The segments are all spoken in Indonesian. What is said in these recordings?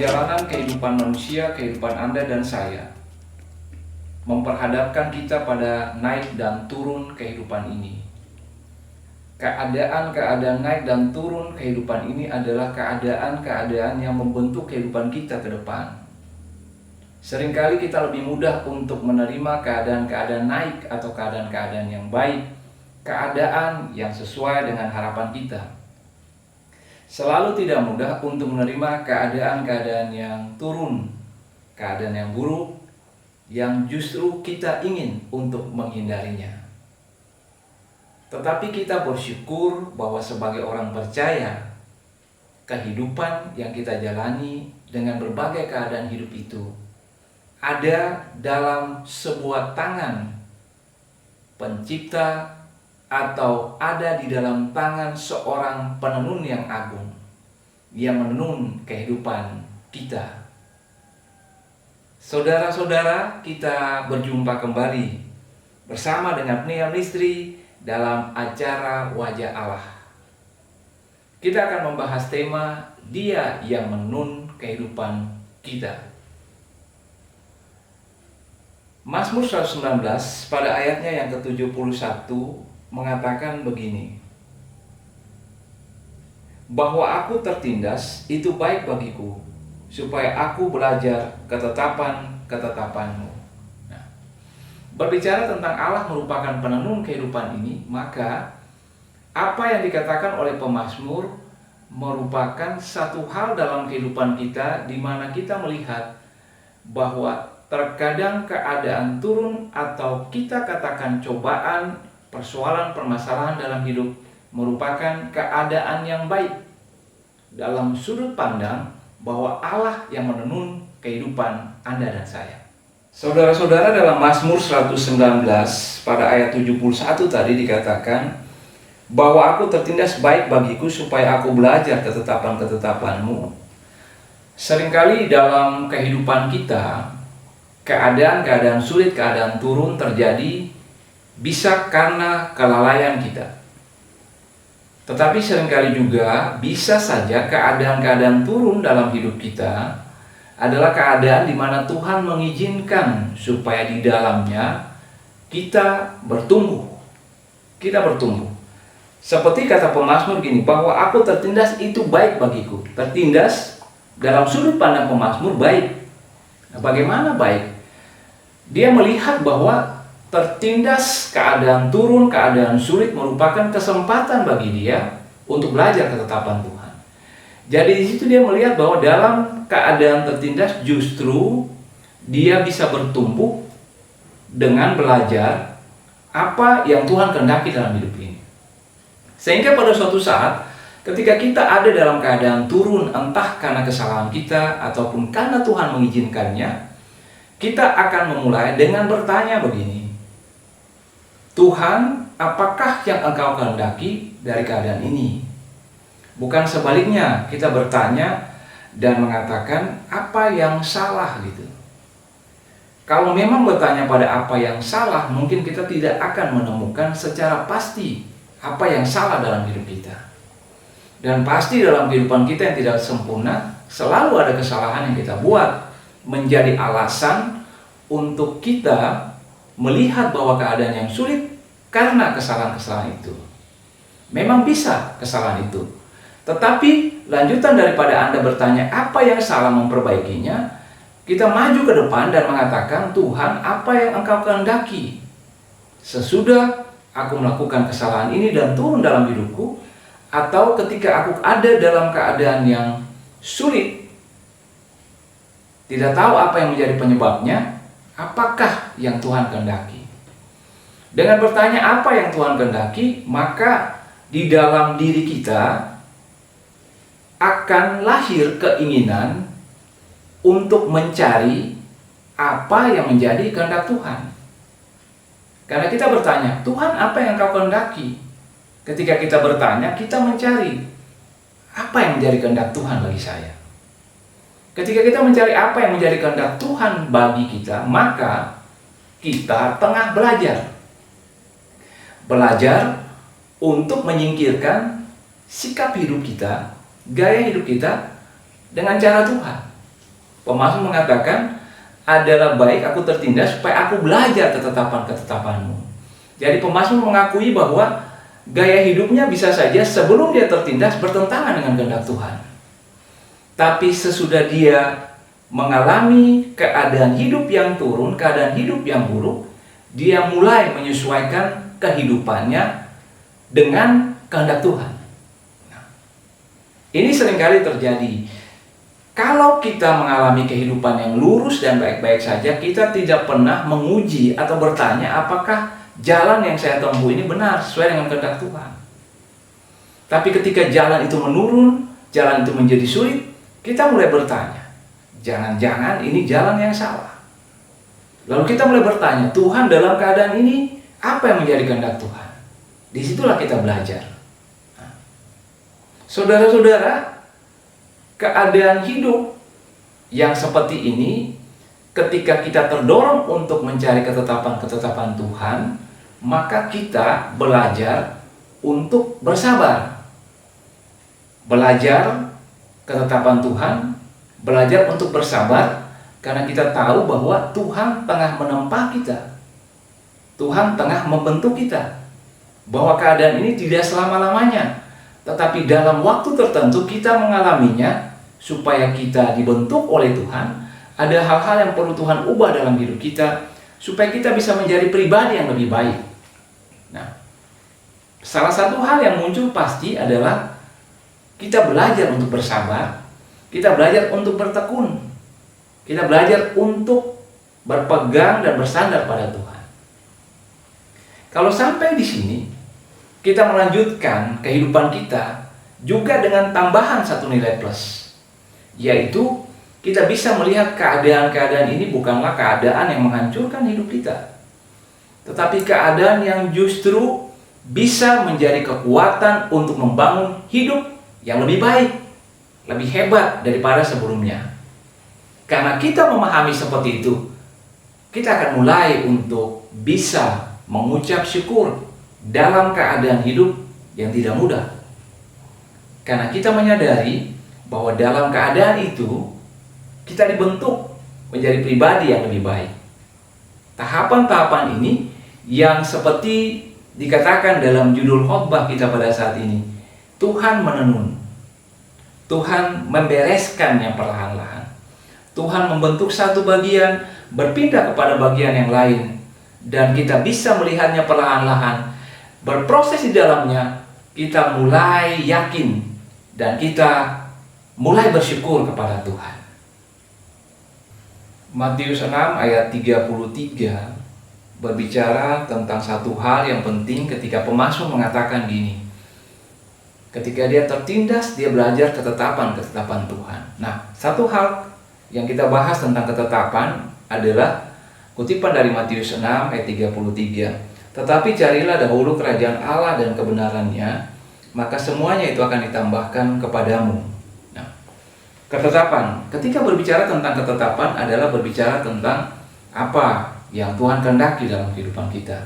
perjalanan kehidupan manusia, kehidupan Anda dan saya, memperhadapkan kita pada naik dan turun kehidupan ini. Keadaan-keadaan naik dan turun kehidupan ini adalah keadaan-keadaan yang membentuk kehidupan kita ke depan. Seringkali kita lebih mudah untuk menerima keadaan-keadaan naik atau keadaan-keadaan yang baik, keadaan yang sesuai dengan harapan kita. Selalu tidak mudah untuk menerima keadaan-keadaan yang turun, keadaan yang buruk, yang justru kita ingin untuk menghindarinya. Tetapi kita bersyukur bahwa sebagai orang percaya, kehidupan yang kita jalani dengan berbagai keadaan hidup itu ada dalam sebuah tangan pencipta atau ada di dalam tangan seorang penenun yang agung yang menenun kehidupan kita. Saudara-saudara, kita berjumpa kembali bersama dengan Pnia Misteri dalam acara Wajah Allah. Kita akan membahas tema Dia yang menenun kehidupan kita. Mazmur 119 pada ayatnya yang ke-71 mengatakan begini, bahwa aku tertindas itu baik bagiku, supaya aku belajar ketetapan-ketetapanmu. Nah, berbicara tentang Allah merupakan penenun kehidupan ini, maka apa yang dikatakan oleh pemazmur merupakan satu hal dalam kehidupan kita, di mana kita melihat bahwa terkadang keadaan turun atau kita katakan cobaan, persoalan, permasalahan dalam hidup merupakan keadaan yang baik dalam sudut pandang bahwa Allah yang menenun kehidupan Anda dan saya. Saudara-saudara, dalam Mazmur 119 pada ayat 71 tadi dikatakan bahwa aku tertindas baik bagiku supaya aku belajar ketetapan-ketetapanmu. Seringkali dalam kehidupan kita, keadaan-keadaan sulit, keadaan turun terjadi bisa karena kelalaian kita. Tetapi seringkali juga bisa saja keadaan-keadaan turun dalam hidup kita adalah keadaan di mana Tuhan mengizinkan supaya di dalamnya kita bertumbuh. Kita bertumbuh. Seperti kata pemazmur gini, bahwa aku tertindas itu baik bagiku. Tertindas dalam sudut pandang pemazmur baik. Nah, bagaimana baik? Dia melihat bahwa tertindas, keadaan turun, keadaan sulit merupakan kesempatan bagi dia untuk belajar ketetapan Tuhan. Jadi di situ dia melihat bahwa dalam keadaan tertindas justru dia bisa bertumbuh dengan belajar apa yang Tuhan kehendaki dalam hidup ini. Sehingga pada suatu saat ketika kita ada dalam keadaan turun, entah karena kesalahan kita ataupun karena Tuhan mengizinkannya, kita akan memulai dengan bertanya begini, Tuhan, apakah yang Engkau kehendaki dari keadaan ini? Bukan sebaliknya, kita bertanya dan mengatakan apa yang salah gitu. Kalau memang bertanya pada apa yang salah, mungkin kita tidak akan menemukan secara pasti apa yang salah dalam hidup kita. Dan pasti dalam kehidupan kita yang tidak sempurna, selalu ada kesalahan yang kita buat menjadi alasan untuk kita melihat bahwa keadaan yang sulit karena kesalahan-kesalahan itu. Memang bisa kesalahan itu. Tetapi lanjutan daripada Anda bertanya apa yang salah memperbaikinya, kita maju ke depan dan mengatakan, Tuhan, apa yang Engkau kehendaki? Sesudah aku melakukan kesalahan ini dan turun dalam hidupku, atau ketika aku ada dalam keadaan yang sulit, tidak tahu apa yang menjadi penyebabnya, apakah yang Tuhan kehendaki? Dengan bertanya apa yang Tuhan kehendaki, maka di dalam diri kita akan lahir keinginan untuk mencari apa yang menjadi kehendak Tuhan. Karena kita bertanya, Tuhan, apa yang Engkau kehendaki? Ketika kita bertanya, kita mencari apa yang menjadi kehendak Tuhan bagi saya. Ketika kita mencari apa yang menjadi kehendak Tuhan bagi kita, maka kita tengah belajar. Belajar untuk menyingkirkan sikap hidup kita, gaya hidup kita dengan cara Tuhan. Pemasmur mengatakan, adalah baik aku tertindas supaya aku belajar ketetapan-ketetapanmu. Jadi pemasmur mengakui bahwa gaya hidupnya bisa saja sebelum dia tertindas bertentangan dengan kehendak Tuhan. Tapi sesudah dia mengalami keadaan hidup yang turun, keadaan hidup yang buruk, dia mulai menyesuaikan kehidupannya dengan kehendak Tuhan. Nah, ini seringkali terjadi. Kalau kita mengalami kehidupan yang lurus dan baik-baik saja, kita tidak pernah menguji atau bertanya apakah jalan yang saya tempuh ini benar sesuai dengan kehendak Tuhan. Tapi ketika jalan itu menurun, jalan itu menjadi sulit, kita mulai bertanya, jangan-jangan ini jalan yang salah. Lalu kita mulai bertanya, Tuhan dalam keadaan ini apa yang menjadi kehendak Tuhan? Disitulah kita belajar. Nah, saudara-saudara, keadaan hidup yang seperti ini, ketika kita terdorong untuk mencari ketetapan-ketetapan Tuhan, maka kita belajar untuk bersabar. Belajar ketetapan Tuhan, belajar untuk bersabar, karena kita tahu bahwa Tuhan tengah menempa kita. Tuhan tengah membentuk kita. Bahwa keadaan ini tidak selama-lamanya, tetapi dalam waktu tertentu kita mengalaminya supaya kita dibentuk oleh Tuhan. Ada hal-hal yang perlu Tuhan ubah dalam hidup kita supaya kita bisa menjadi pribadi yang lebih baik. Nah, salah satu hal yang muncul pasti adalah kita belajar untuk bersabar, kita belajar untuk bertekun, kita belajar untuk berpegang dan bersandar pada Tuhan. Kalau sampai di sini, kita melanjutkan kehidupan kita juga dengan tambahan satu nilai plus, yaitu kita bisa melihat keadaan-keadaan ini bukanlah keadaan yang menghancurkan hidup kita, tetapi keadaan yang justru bisa menjadi kekuatan untuk membangun hidup yang lebih baik, lebih hebat daripada sebelumnya. Karena kita memahami seperti itu, kita akan mulai untuk bisa mengucap syukur dalam keadaan hidup yang tidak mudah. Karena kita menyadari bahwa dalam keadaan itu kita dibentuk menjadi pribadi yang lebih baik. Tahapan-tahapan ini yang seperti dikatakan dalam judul khotbah kita pada saat ini, Tuhan menenun, Tuhan membereskannya perlahan-lahan. Tuhan membentuk satu bagian, berpindah kepada bagian yang lain, dan kita bisa melihatnya perlahan-lahan, berproses di dalamnya. Kita mulai yakin dan kita mulai bersyukur kepada Tuhan. Matius 6 ayat 33 berbicara tentang satu hal yang penting ketika pemasmur mengatakan gini. Ketika dia tertindas, dia belajar ketetapan-ketetapan Tuhan. Nah, satu hal yang kita bahas tentang ketetapan adalah kutipan dari Matius 6 ayat 33. Tetapi carilah dahulu kerajaan Allah dan kebenarannya, maka semuanya itu akan ditambahkan kepadamu. Ketetapan, ketika berbicara tentang ketetapan adalah berbicara tentang apa yang Tuhan kehendaki dalam kehidupan kita.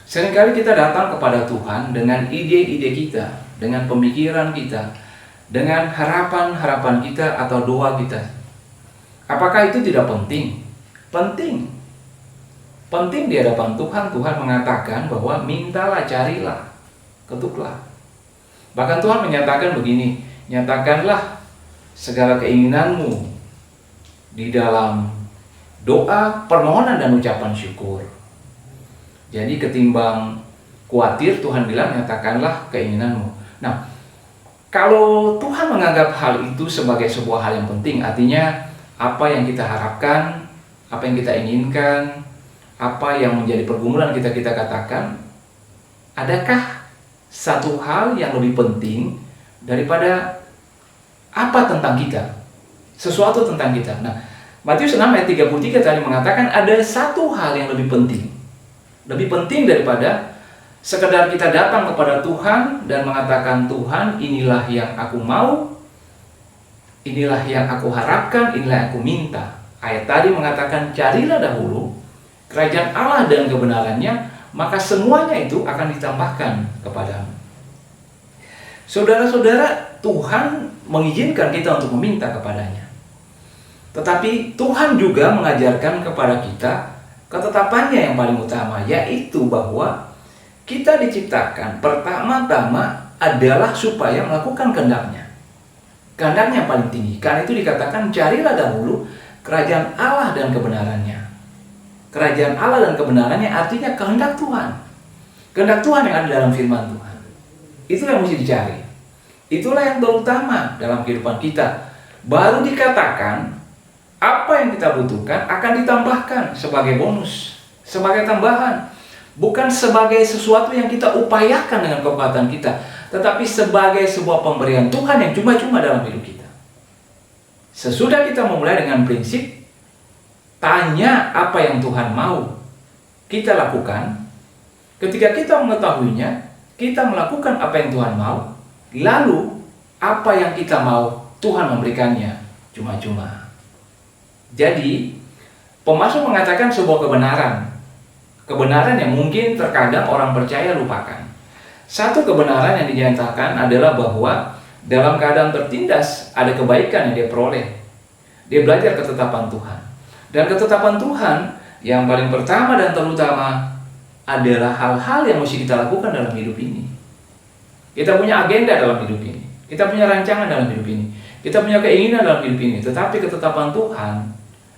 Seringkali kita datang kepada Tuhan dengan ide-ide kita, dengan pemikiran kita, dengan harapan-harapan kita atau doa kita. Apakah itu tidak penting? Penting. Penting di hadapan Tuhan. Tuhan mengatakan bahwa mintalah, carilah, ketuklah. Bahkan Tuhan menyatakan begini, nyatakanlah segala keinginanmu di dalam doa, permohonan, dan ucapan syukur. Jadi ketimbang khawatir, Tuhan bilang nyatakanlah keinginanmu. Nah, kalau Tuhan menganggap hal itu sebagai sebuah hal yang penting, artinya apa yang kita harapkan, apa yang kita inginkan, apa yang menjadi pergumulan kita katakan, adakah satu hal yang lebih penting daripada apa tentang kita? Sesuatu tentang kita. Nah, Matius 6 ayat 33 tadi mengatakan ada satu hal yang lebih penting. Lebih penting daripada sekedar kita datang kepada Tuhan dan mengatakan, Tuhan, inilah yang aku mau, inilah yang aku harapkan, inilah yang aku minta. Ayat tadi mengatakan, carilah dahulu kerajaan Allah dan kebenarannya, maka semuanya itu akan ditambahkan kepadamu. Saudara-saudara, Tuhan mengizinkan kita untuk meminta kepadanya. Tetapi Tuhan juga mengajarkan kepada kita ketetapannya yang paling utama, yaitu bahwa kita diciptakan pertama-tama adalah supaya melakukan kehendak-Nya. Kehendak-Nya yang paling tinggi. Karena itu dikatakan, carilah dahulu kerajaan Allah dan kebenarannya. Kerajaan Allah dan kebenarannya artinya kehendak Tuhan. Kehendak Tuhan yang ada dalam firman Tuhan. Itulah yang mesti dicari. Itulah yang terutama dalam kehidupan kita. Baru dikatakan apa yang kita butuhkan akan ditambahkan sebagai bonus, sebagai tambahan. Bukan sebagai sesuatu yang kita upayakan dengan kekuatan kita, tetapi sebagai sebuah pemberian Tuhan yang cuma-cuma dalam hidup kita. Sesudah kita memulai dengan prinsip tanya apa yang Tuhan mau kita lakukan. Ketika kita mengetahuinya, kita melakukan apa yang Tuhan mau. Lalu apa yang kita mau, Tuhan memberikannya cuma-cuma. Jadi pemasmur mengatakan sebuah kebenaran yang mungkin terkadang orang percaya lupakan. Satu kebenaran yang dinyatakan adalah bahwa dalam keadaan tertindas ada kebaikan yang dia peroleh. Dia belajar ketetapan Tuhan. Dan ketetapan Tuhan yang paling pertama dan terutama adalah hal-hal yang mesti kita lakukan dalam hidup ini. Kita punya agenda dalam hidup ini. Kita punya rancangan dalam hidup ini. Kita punya keinginan dalam hidup ini. Tetapi ketetapan Tuhan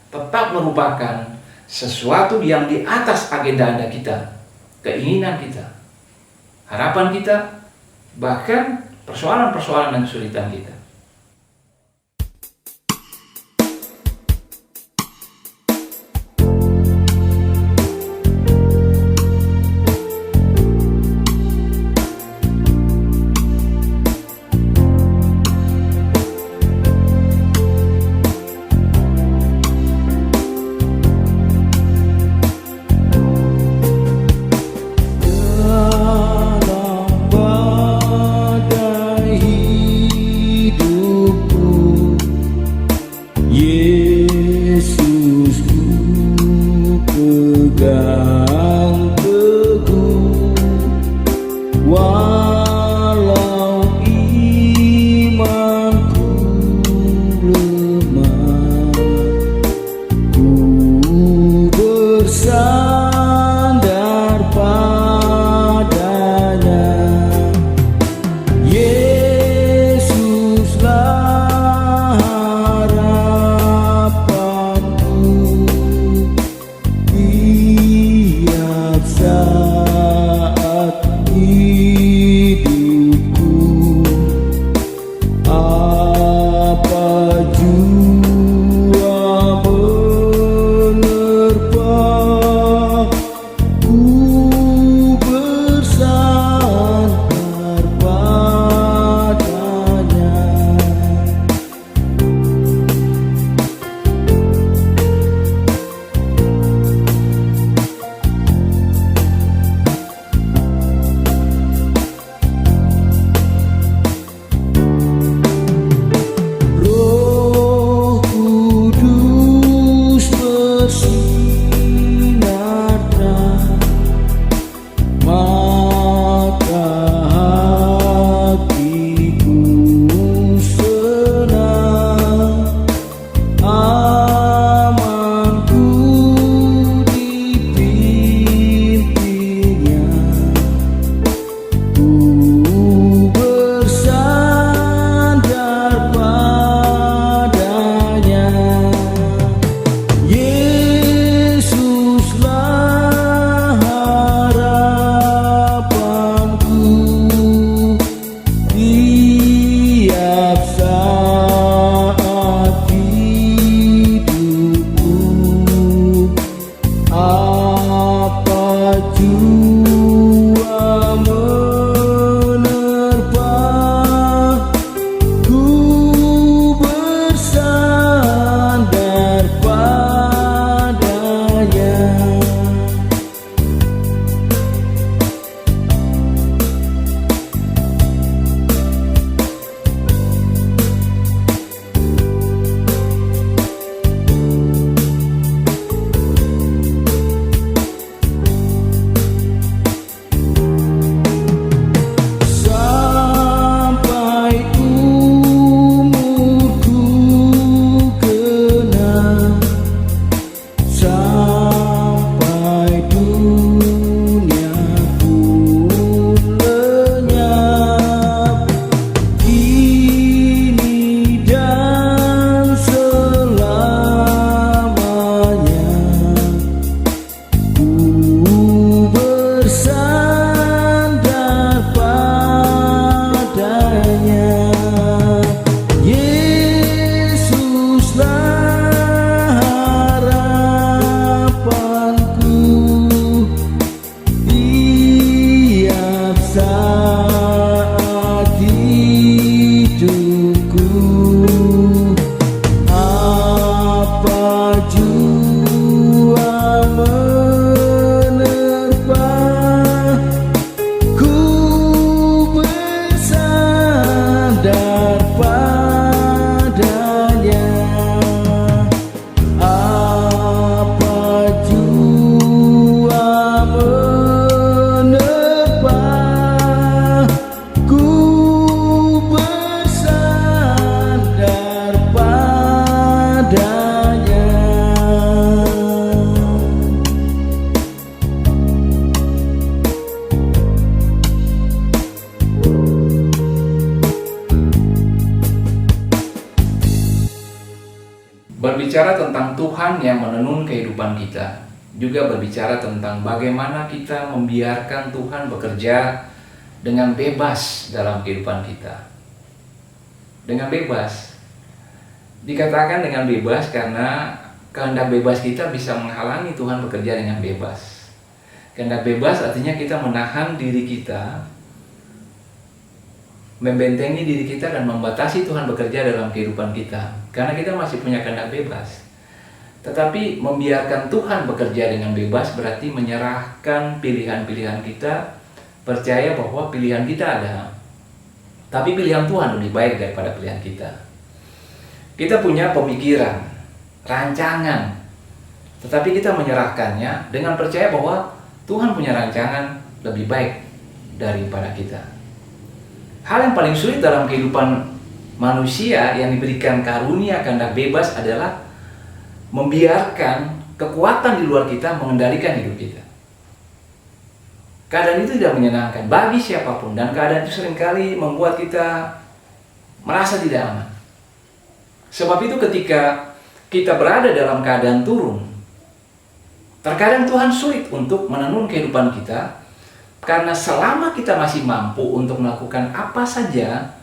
tetap merupakan sesuatu yang di atas agenda Anda kita, keinginan kita, harapan kita, bahkan persoalan-persoalan dan kesulitan kita. berbicara tentang Tuhan yang menenun kehidupan kita, juga berbicara tentang bagaimana kita membiarkan Tuhan bekerja dengan bebas dalam kehidupan kita. Dengan bebas. Dikatakan dengan bebas karena kehendak bebas kita bisa menghalangi Tuhan bekerja dengan bebas. Kehendak bebas artinya kita menahan diri kita, membentengi diri kita dan membatasi Tuhan bekerja dalam kehidupan kita. Karena kita masih punya kehendak bebas. Tetapi membiarkan Tuhan bekerja dengan bebas berarti menyerahkan pilihan-pilihan kita, percaya bahwa pilihan kita ada, tapi pilihan Tuhan lebih baik daripada pilihan kita. Kita punya pemikiran, rancangan, tetapi kita menyerahkannya dengan percaya bahwa Tuhan punya rancangan lebih baik daripada kita. Hal yang paling sulit dalam kehidupan manusia yang diberikan karunia kehendak bebas adalah membiarkan kekuatan di luar kita mengendalikan hidup kita. Keadaan itu tidak menyenangkan bagi siapapun, dan keadaan itu seringkali membuat kita merasa tidak aman. Sebab itu ketika kita berada dalam keadaan turun, terkadang Tuhan sulit untuk menenun kehidupan kita, karena selama kita masih mampu untuk melakukan apa saja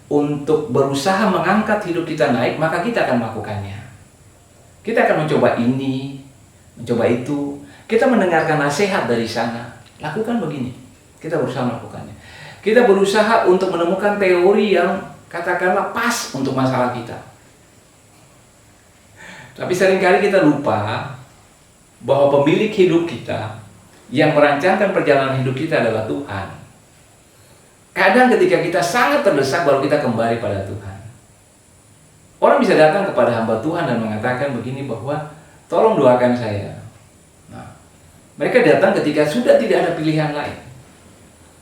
untuk berusaha mengangkat hidup kita naik, maka kita akan melakukannya. Kita akan mencoba ini, mencoba itu. Kita mendengarkan nasihat dari sana, lakukan begini. Kita berusaha melakukannya. Kita berusaha untuk menemukan teori yang katakanlah pas untuk masalah kita. Tapi seringkali kita lupa bahwa pemilik hidup kita, yang merancangkan perjalanan hidup kita adalah Tuhan. Kadang ketika kita sangat terdesak baru kita kembali pada Tuhan. Orang bisa datang kepada hamba Tuhan dan mengatakan begini bahwa tolong doakan saya. Nah, mereka datang ketika sudah tidak ada pilihan lain.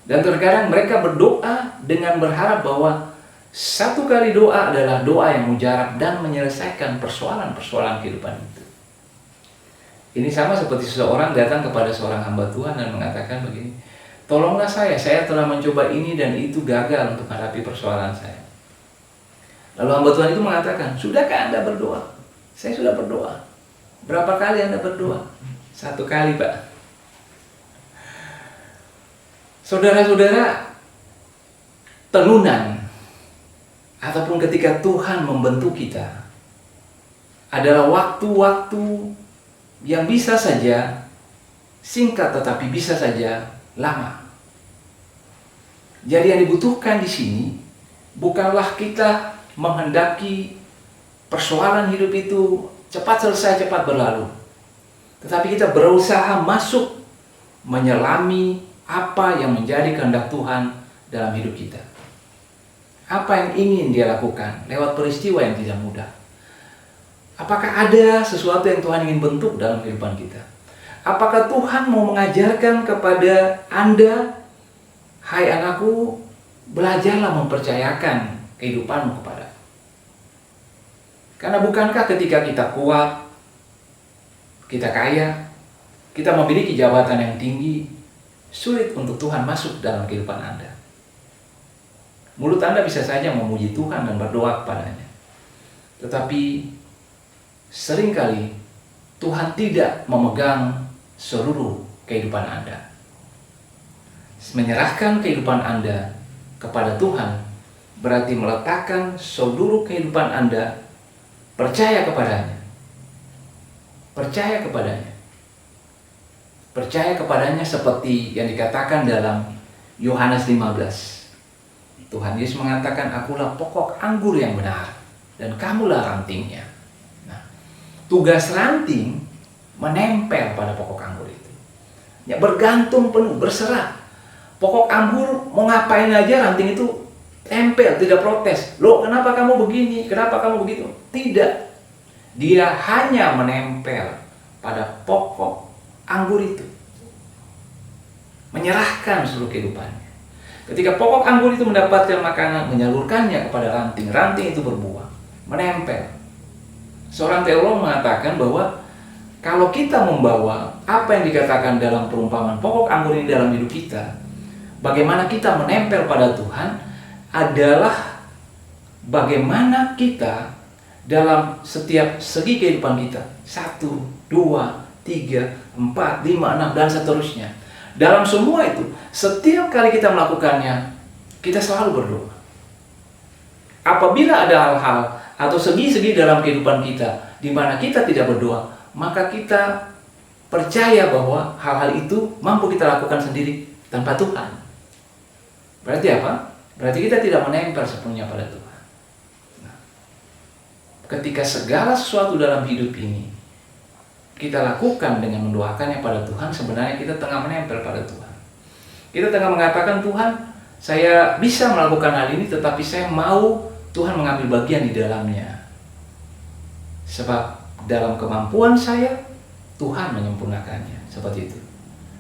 Dan terkadang mereka berdoa dengan berharap bahwa satu kali doa adalah doa yang mujarab dan menyelesaikan persoalan-persoalan kehidupan itu. Ini sama seperti seseorang datang kepada seorang hamba Tuhan dan mengatakan begini, tolonglah saya telah mencoba ini dan itu gagal untuk menghadapi persoalan saya. Lalu hamba Tuhan itu mengatakan, sudahkah Anda berdoa? Saya sudah berdoa. Berapa kali Anda berdoa? 1 kali, Pak. Saudara-saudara, tenunan ataupun ketika Tuhan membentuk kita adalah waktu-waktu yang bisa saja singkat tetapi bisa saja lama. Jadi yang dibutuhkan di sini bukanlah kita menghendaki persoalan hidup itu cepat selesai, cepat berlalu. Tetapi kita berusaha masuk menyelami apa yang menjadi kehendak Tuhan dalam hidup kita. Apa yang ingin Dia lakukan lewat peristiwa yang tidak mudah. Apakah ada sesuatu yang Tuhan ingin bentuk dalam kehidupan kita? Apakah Tuhan mau mengajarkan kepada Anda, hai anakku, belajarlah mempercayakan kehidupanmu kepada. Karena bukankah ketika kita kuat, kita kaya, kita memiliki jabatan yang tinggi, sulit untuk Tuhan masuk dalam kehidupan Anda. Mulut Anda bisa saja memuji Tuhan dan berdoa kepadanya. Tetapi seringkali Tuhan tidak memegang seluruh kehidupan Anda. Menyerahkan kehidupan Anda kepada Tuhan berarti meletakkan seluruh kehidupan Anda, percaya kepadanya. Percaya kepadanya. Percaya kepadanya seperti yang dikatakan dalam Yohanes 15. Tuhan Yesus mengatakan, akulah pokok anggur yang benar dan kamulah rantingnya. Tugas ranting menempel pada pokok anggur itu. Ya, bergantung penuh, berserah. Pokok anggur mau ngapain aja ranting itu tempel, tidak protes. Loh, kenapa kamu begini? Kenapa kamu begitu? Tidak. Dia hanya menempel pada pokok anggur itu. Menyerahkan seluruh kehidupannya. Ketika pokok anggur itu mendapatkan makanan, menyalurkannya kepada ranting. Ranting itu berbuah, menempel. Seorang teolog mengatakan bahwa kalau kita membawa apa yang dikatakan dalam perumpamaan pokok anggur ini dalam hidup kita, bagaimana kita menempel pada Tuhan adalah bagaimana kita dalam setiap segi kehidupan kita. 1, 2, 3, 4, 5, 6, dan seterusnya. Dalam semua itu, setiap kali kita melakukannya, kita selalu berdoa. Apabila ada hal-hal atau segi-segi dalam kehidupan kita di mana kita tidak berdoa, maka kita percaya bahwa hal-hal itu mampu kita lakukan sendiri tanpa Tuhan. Berarti apa? Berarti kita tidak menempel sepenuhnya pada Tuhan. Nah, ketika segala sesuatu dalam hidup ini kita lakukan dengan mendoakannya pada Tuhan, sebenarnya kita tengah menempel pada Tuhan. Kita tengah mengatakan, Tuhan, saya bisa melakukan hal ini, tetapi saya mau Tuhan mengambil bagian di dalamnya. Sebab dalam kemampuan saya, Tuhan menyempurnakannya. Seperti itu.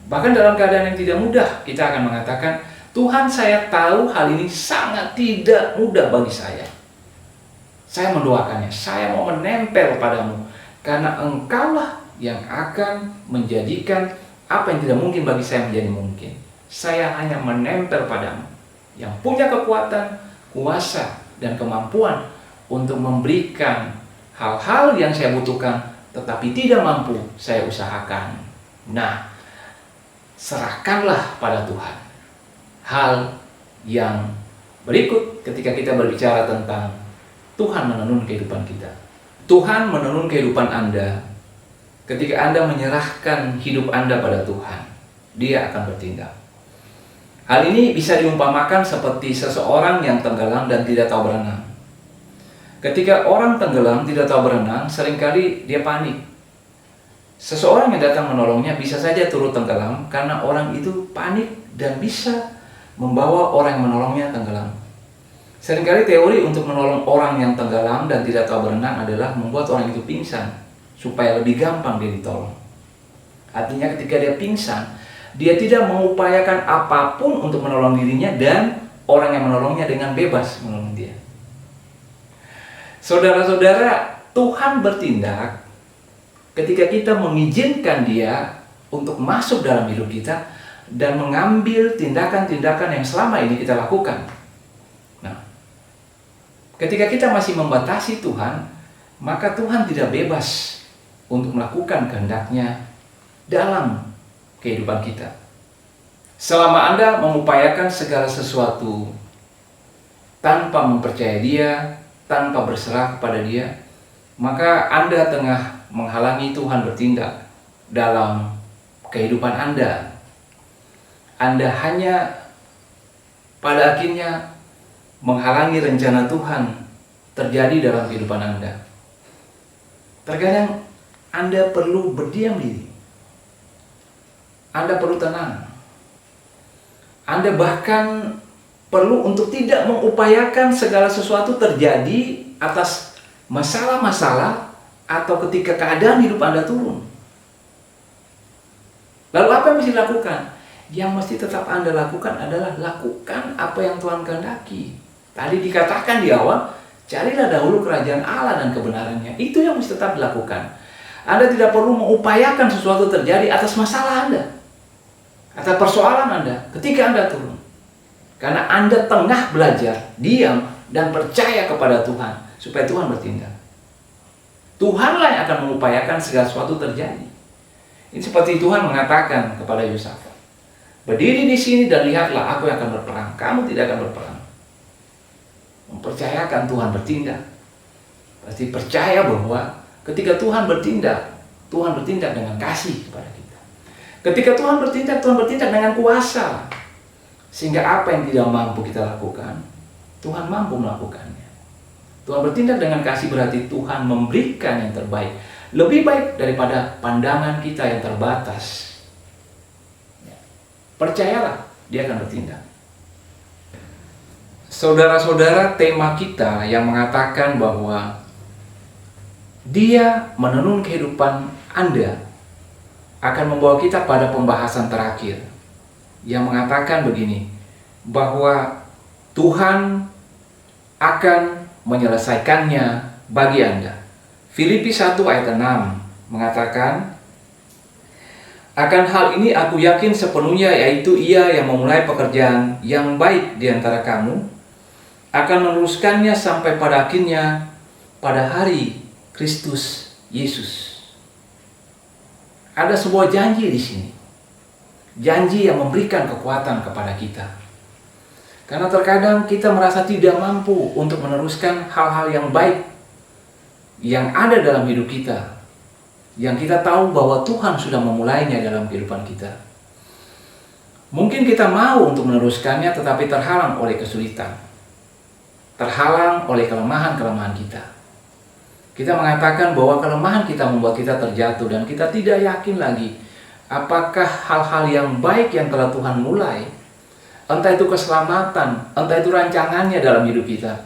Bahkan dalam keadaan yang tidak mudah, kita akan mengatakan, Tuhan, saya tahu hal ini sangat tidak mudah bagi saya. Saya mendoakannya, saya mau menempel padamu, karena Engkaulah yang akan menjadikan apa yang tidak mungkin bagi saya menjadi mungkin. Saya hanya menempel padamu, yang punya kekuatan, kuasa, dan kemampuan untuk memberikan hal-hal yang saya butuhkan, tetapi tidak mampu saya usahakan. Nah, serahkanlah pada Tuhan. Hal yang berikut ketika kita berbicara tentang Tuhan menenun kehidupan kita. Tuhan menenun kehidupan Anda ketika Anda menyerahkan hidup Anda pada Tuhan. Dia akan bertindak. Hal ini bisa diumpamakan seperti seseorang yang tenggelam dan tidak tahu berenang. Ketika orang tenggelam tidak tahu berenang, seringkali dia panik. Seseorang yang datang menolongnya bisa saja turut tenggelam karena orang itu panik dan bisa membawa orang yang menolongnya tenggelam. Seringkali teori untuk menolong orang yang tenggelam dan tidak tahu berenang adalah membuat orang itu pingsan supaya lebih gampang dia ditolong. Artinya ketika dia pingsan, dia tidak mengupayakan apapun untuk menolong dirinya dan orang yang menolongnya dengan bebas menolong dia. Saudara-saudara, Tuhan bertindak ketika kita mengizinkan Dia untuk masuk dalam hidup kita dan mengambil tindakan-tindakan yang selama ini kita lakukan. Nah, ketika kita masih membatasi Tuhan, maka Tuhan tidak bebas untuk melakukan kehendak-Nya dalam kehidupan kita. Selama Anda mengupayakan segala sesuatu tanpa mempercayai Dia, tanpa berserah kepada Dia, maka Anda tengah menghalangi Tuhan bertindak dalam kehidupan Anda. Anda hanya pada akhirnya menghalangi rencana Tuhan terjadi dalam kehidupan Anda. Terkadang Anda perlu berdiam diri. Anda perlu tenang. Anda bahkan perlu untuk tidak mengupayakan segala sesuatu terjadi atas masalah-masalah atau ketika keadaan hidup Anda turun. Lalu apa yang mesti dilakukan? Yang mesti tetap Anda lakukan adalah lakukan apa yang Tuhan kehendaki. Tadi dikatakan di awal, carilah dahulu kerajaan Allah dan kebenarannya. Itu yang mesti tetap dilakukan. Anda tidak perlu mengupayakan sesuatu terjadi atas masalah Anda, atas persoalan Anda ketika Anda turun. Karena Anda tengah belajar, diam, dan percaya kepada Tuhan supaya Tuhan bertindak. Tuhanlah yang akan mengupayakan segala sesuatu terjadi. Ini seperti Tuhan mengatakan kepada Yosafat, berdiri di sini dan lihatlah, aku yang akan berperang, kamu tidak akan berperang. Mempercayakan Tuhan bertindak. Berarti percaya bahwa ketika Tuhan bertindak dengan kasih kepada kita. Ketika Tuhan bertindak dengan kuasa. Sehingga apa yang tidak mampu kita lakukan, Tuhan mampu melakukannya. Tuhan bertindak dengan kasih berarti Tuhan memberikan yang terbaik. Lebih baik daripada pandangan kita yang terbatas. Percayalah, Dia akan bertindak. Saudara-saudara, tema kita yang mengatakan bahwa Dia menenun kehidupan Anda akan membawa kita pada pembahasan terakhir yang mengatakan begini, bahwa Tuhan akan menyelesaikannya bagi Anda. Filipi 1 ayat 6 mengatakan, akan hal ini aku yakin sepenuhnya, yaitu Ia yang memulai pekerjaan yang baik di antara kamu akan meneruskannya sampai pada akhirnya pada hari Kristus Yesus. Ada sebuah janji di sini. Janji yang memberikan kekuatan kepada kita. Karena terkadang kita merasa tidak mampu untuk meneruskan hal-hal yang baik yang ada dalam hidup kita. Yang kita tahu bahwa Tuhan sudah memulainya dalam kehidupan kita. Mungkin kita mau untuk meneruskannya tetapi terhalang oleh kesulitan. Terhalang oleh kelemahan-kelemahan kita. Kita mengatakan bahwa kelemahan kita membuat kita terjatuh dan kita tidak yakin lagi apakah hal-hal yang baik yang telah Tuhan mulai, entah itu keselamatan, entah itu rancangannya dalam hidup kita,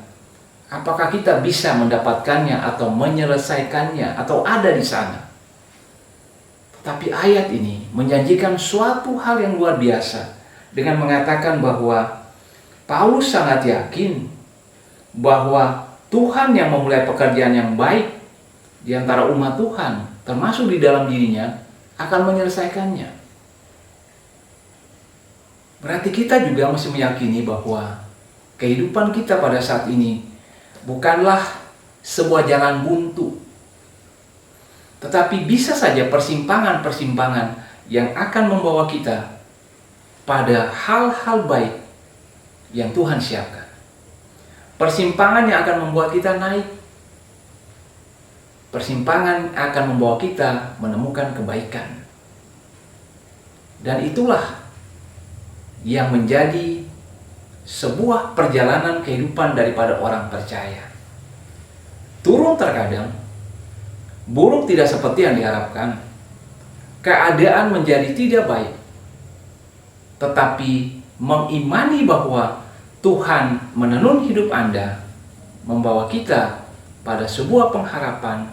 apakah kita bisa mendapatkannya atau menyelesaikannya atau ada di sana. Tapi ayat ini menjanjikan suatu hal yang luar biasa dengan mengatakan bahwa Paulus sangat yakin bahwa Tuhan yang memulai pekerjaan yang baik di antara umat Tuhan, termasuk di dalam dirinya, akan menyelesaikannya. Berarti kita juga mesti meyakini bahwa kehidupan kita pada saat ini bukanlah sebuah jalan buntu, tetapi bisa saja persimpangan-persimpangan yang akan membawa kita pada hal-hal baik yang Tuhan siapkan. Persimpangan yang akan membuat kita naik. Persimpangan akan membawa kita menemukan kebaikan. Dan itulah yang menjadi sebuah perjalanan kehidupan daripada orang percaya. Turun terkadang, buruk tidak seperti yang diharapkan. Keadaan menjadi tidak baik. Tetapi mengimani bahwa Tuhan menenun hidup Anda, membawa kita pada sebuah pengharapan,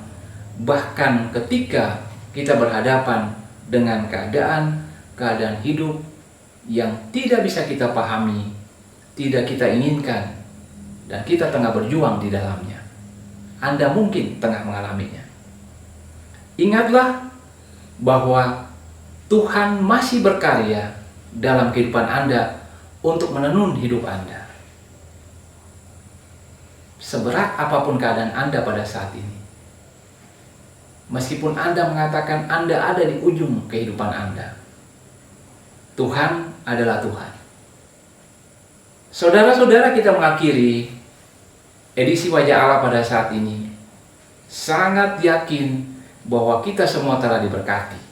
bahkan ketika kita berhadapan dengan keadaan hidup yang tidak bisa kita pahami, tidak kita inginkan, dan kita tengah berjuang di dalamnya. Anda mungkin tengah mengalaminya. Ingatlah bahwa Tuhan masih berkarya dalam kehidupan Anda untuk menenun hidup Anda. Seberat apapun keadaan Anda pada saat ini, meskipun Anda mengatakan Anda ada di ujung kehidupan Anda, Tuhan adalah Tuhan. Saudara-saudara, kita mengakhiri edisi Wajah Allah pada saat ini sangat yakin bahwa kita semua telah diberkati.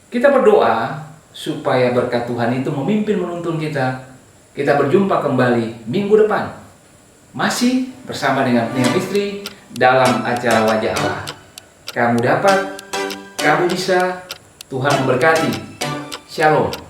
Kita berdoa supaya berkat Tuhan itu memimpin menuntun kita. Kita berjumpa kembali minggu depan, masih bersama dengan istri dalam acara Wajah Allah. Kamu dapat, kamu bisa, Tuhan memberkati. Shalom.